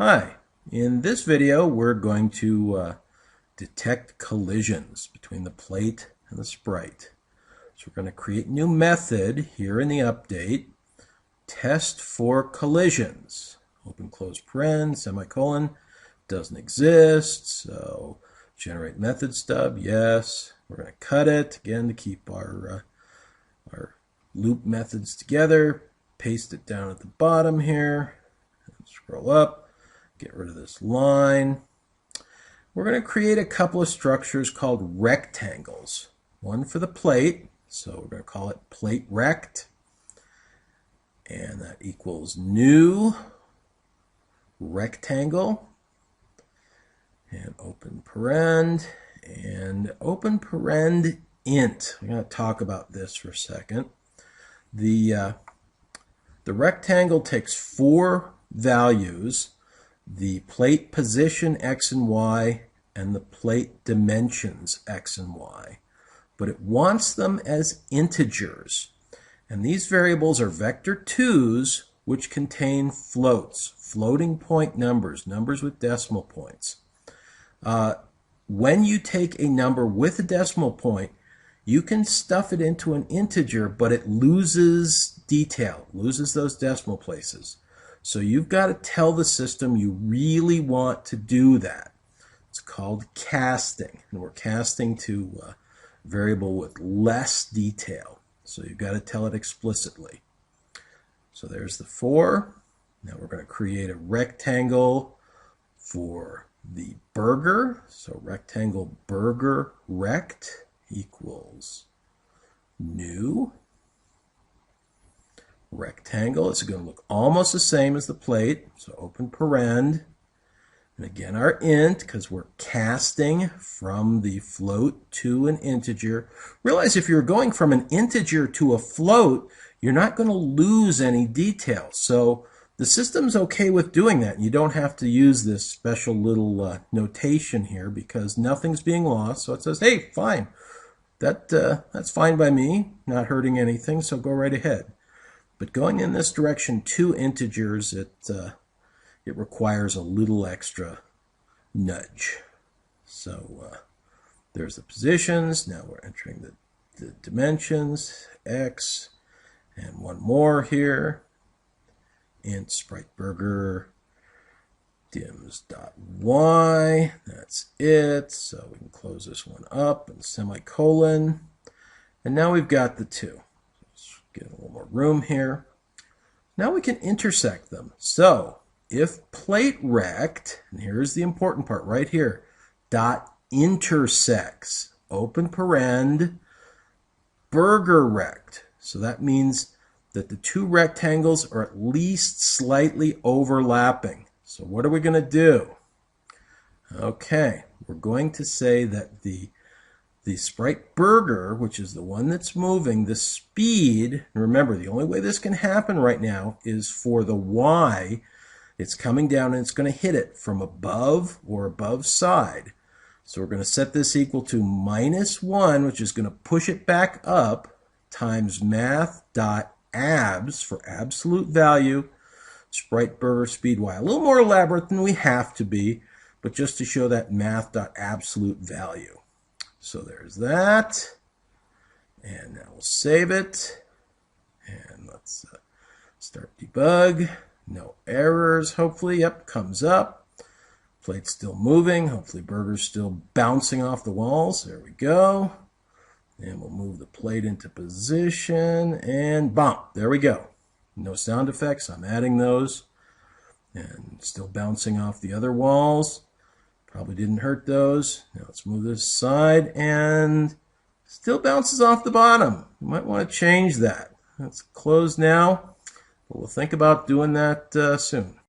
Hi, in this video we're going to detect collisions between the plate and the sprite. So we're going to create a new method here in the update, test for collisions. Open close paren, semicolon, doesn't exist, so generate method stub, yes. We're going to cut it, again, to keep our loop methods together. Paste it down at the bottom here, scroll up. Get rid of this line. We're going to create a couple of structures called rectangles. One for the plate, so we're going to call it plate rect. And that equals new rectangle. And open paren. And open paren int. We're going to talk about this for a second. The rectangle takes 4 values: the plate position x and y and the plate dimensions x and y, but it wants them as integers, and these variables are vector 2's, which contain floats, floating point numbers, numbers with decimal points. When you take a number with a decimal point, you can stuff it into an integer, but it loses detail, loses those decimal places. So you've got to tell the system you really want to do that. It's called casting, and we're casting to a variable with less detail. So you've got to tell it explicitly. So there's the 4. Now we're going to create a rectangle for the burger. So rectangle burger rect equals new rectangle. It's going to look almost the same as the plate, so open paren, and again our int, because we're casting from the float to an integer. Realize if you're going from an integer to a float, you're not going to lose any detail, so the system's okay with doing that. You don't have to use this special little notation here because nothing's being lost, so it says, hey, fine, that's fine by me, not hurting anything, so go right ahead. But going in this direction, 2 integers, it requires a little extra nudge. So there's the positions. Now we're entering the dimensions, x, and one more here. Int sprite burger dims.y. That's it. So we can close this one up and semicolon. And now we've got the 2. Get a little more room here. Now we can intersect them. So if plate rect, and here's the important part right here, dot intersects, open paren, burger rect. So that means that the 2 rectangles are at least slightly overlapping. So what are we going to do? Okay, we're going to say that the sprite burger, which is the one that's moving, the speed, and remember the only way this can happen right now is for the y, it's coming down and it's going to hit it from above or above side. So we're going to set this equal to -1, which is going to push it back up, times math.abs for absolute value, sprite burger speed y. A little more elaborate than we have to be, but just to show that math.absolute value. So there's that, and now we'll save it, and let's start debug. No errors, hopefully. Yep, comes up. Plate's still moving. Hopefully burger's still bouncing off the walls. There we go. And we'll move the plate into position, and bump. There we go. No sound effects. I'm adding those. And still bouncing off the other walls. Probably didn't hurt those. Now let's move this aside, and still bounces off the bottom. You might want to change that. It's closed now, but we'll think about doing that soon.